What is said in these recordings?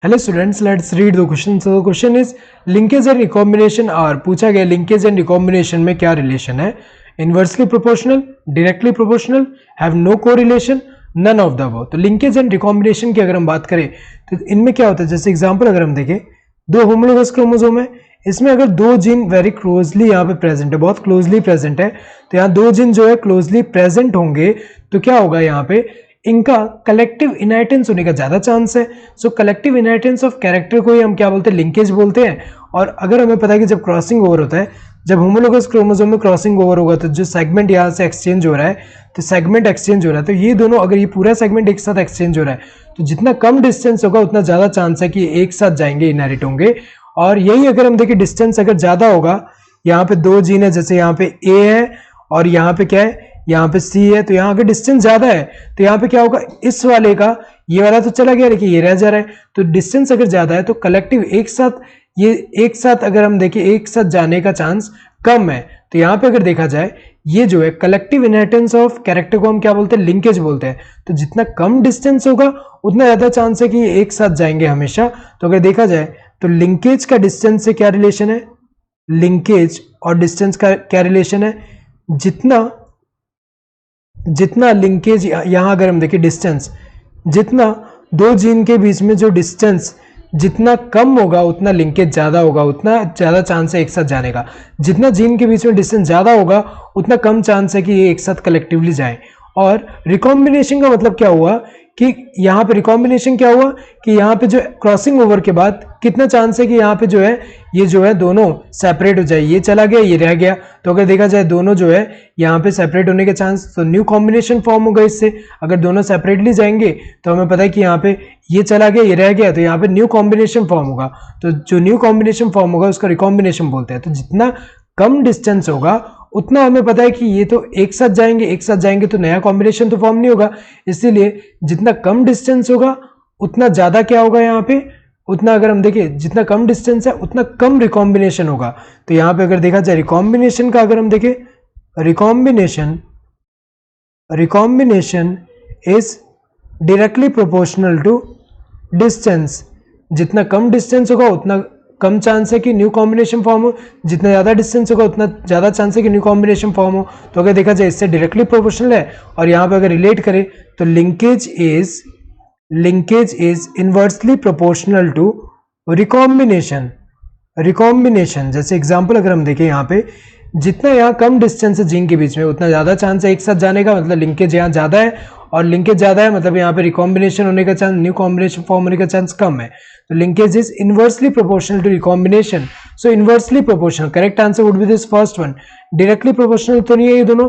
Hello students, let's read the question. So the question is linkage and recombination are. पूछा गया linkage and recombination में क्या relation है। Inversely proportional, directly proportional, have no correlation, none of the above. तो linkage and recombination की अगर हम बात करें तो इनमें क्या होता है, जैसे एग्जांपल अगर हम देखें, दो होमोलोगस क्रोमोसोम है, इसमें अगर दो जीन वेरी क्लोजली यहाँ पे प्रेजेंट है, बहुत क्लोजली प्रेजेंट है, तो यहाँ दो जीन जो है क्लोजली प्रेजेंट होंगे तो क्या होगा, यहाँ पे इनका कलेक्टिव इनहेरिटेंस होने का ज्यादा चांस है। सो कलेक्टिव इनहेरिटेंस ऑफ कैरेक्टर को ही हम क्या बोलते हैं, लिंकेज बोलते हैं। और अगर हमें पता है कि जब क्रॉसिंग ओवर होता है, जब होमोलोगस क्रोमोसोम में क्रॉसिंग ओवर होगा तो जो सेगमेंट यहाँ से एक्सचेंज हो रहा है, तो सेगमेंट एक्सचेंज हो रहा है, तो ये दोनों अगर ये पूरा सेगमेंट एक साथ एक्सचेंज हो रहा है तो जितना कम डिस्टेंस होगा उतना ज्यादा चांस है कि एक साथ जाएंगे, इनहेरिट होंगे। और यही अगर हम देखें डिस्टेंस अगर ज्यादा होगा, यहाँ पे दो जीन है, जैसे यहाँ पे ए है और यहाँ पे क्या है, यहाँ पे सी है, तो यहाँ अगर डिस्टेंस ज्यादा है तो यहाँ पे क्या होगा, इस वाले का ये वाला तो चला गया लेकिन ये रह जा रहा है। तो डिस्टेंस अगर ज्यादा है तो कलेक्टिव एक साथ, ये एक साथ अगर हम देखें एक साथ जाने का चांस कम है। तो यहाँ पे अगर देखा जाए, ये जो है कलेक्टिव इनहेरिटेंस ऑफ कैरेक्टर को हम क्या बोलते हैं, लिंकेज बोलते हैं। तो जितना कम डिस्टेंस होगा उतना ज्यादा चांस है कि ये एक साथ जाएंगे हमेशा। तो अगर देखा जाए तो लिंकेज का डिस्टेंस से क्या रिलेशन है, लिंकेज और डिस्टेंस का क्या रिलेशन है, जितना लिंकेज यहां अगर हम देखें डिस्टेंस, जितना दो जीन के बीच में जो डिस्टेंस जितना कम होगा उतना लिंकेज ज्यादा होगा, उतना ज्यादा चांस है एक साथ जाने का। जितना जीन के बीच में डिस्टेंस ज्यादा होगा उतना कम चांस है कि ये एक साथ कलेक्टिवली जाए। और रिकॉम्बिनेशन का मतलब क्या हुआ कि यहाँ पे रिकॉम्बिनेशन क्या हुआ कि यहाँ पे जो क्रॉसिंग ओवर के बाद कितना चांस है कि यहाँ पे जो है ये जो है दोनों सेपरेट हो जाए, ये चला गया ये रह गया। तो अगर देखा जाए दोनों जो है यहाँ पे सेपरेट होने के चांस, तो न्यू कॉम्बिनेशन फॉर्म होगा इससे। अगर दोनों सेपरेटली जाएंगे तो हमें पता है कि यहाँ पे ये चला गया ये रह गया, तो यहाँ पे न्यू कॉम्बिनेशन फॉर्म होगा। तो जो न्यू कॉम्बिनेशन फॉर्म होगा उसका रिकॉम्बिनेशन बोलते हैं। तो जितना कम डिस्टेंस होगा उतना हमें पता है कि ये तो एक साथ जाएंगे, एक साथ जाएंगे तो नया कॉम्बिनेशन तो फॉर्म नहीं होगा, इसीलिए जितना कम डिस्टेंस होगा उतना ज्यादा क्या होगा, यहाँ पे उतना अगर हम देखें जितना कम डिस्टेंस है उतना कम रिकॉम्बिनेशन होगा। तो यहाँ पे अगर देखा जाए रिकॉम्बिनेशन का अगर हम देखें, recombination is directly proportional to distance. जितना कम डिस्टेंस होगा उतना कम चांस है कि न्यू कॉम्बिनेशन फॉर्म हो, जितना ज़्यादा डिस्टेंस होगा उतना ज़्यादा चांस है कि न्यू कॉम्बिनेशन फॉर्म हो। तो अगर देखा जाए इससे डायरेक्टली प्रोपोर्शनल है। और यहाँ पे अगर रिलेट करें तो linkage is inversely proportional to recombination. जैसे एग्जांपल अगर हम देखें, यहाँ पे जितना यहाँ कम डिस्टेंस है जीन के बीच में उतना ज़्यादा चांस है एक साथ जाने का, मतलब लिंकेज यहाँ ज़्यादा है, और लिंकेज ज़्यादा है मतलब यहाँ पे रिकॉम्बिनेशन होने का चांस, न्यू कॉम्बिनेशन फॉर्म होने का चांस कम है। तो linkage is inversely proportional to recombination. So inversely proportional, correct answer would be this first one. Directly proportional तो नहीं है ये दोनों,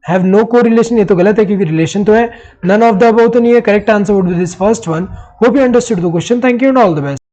हैव नो कोरिलेशन, ये तो गलत है क्योंकि रिलेशन तो है। नन ऑफ द अबव तो नहीं है, correct answer would be this first one. Hope you understood the question. Thank you and all the best.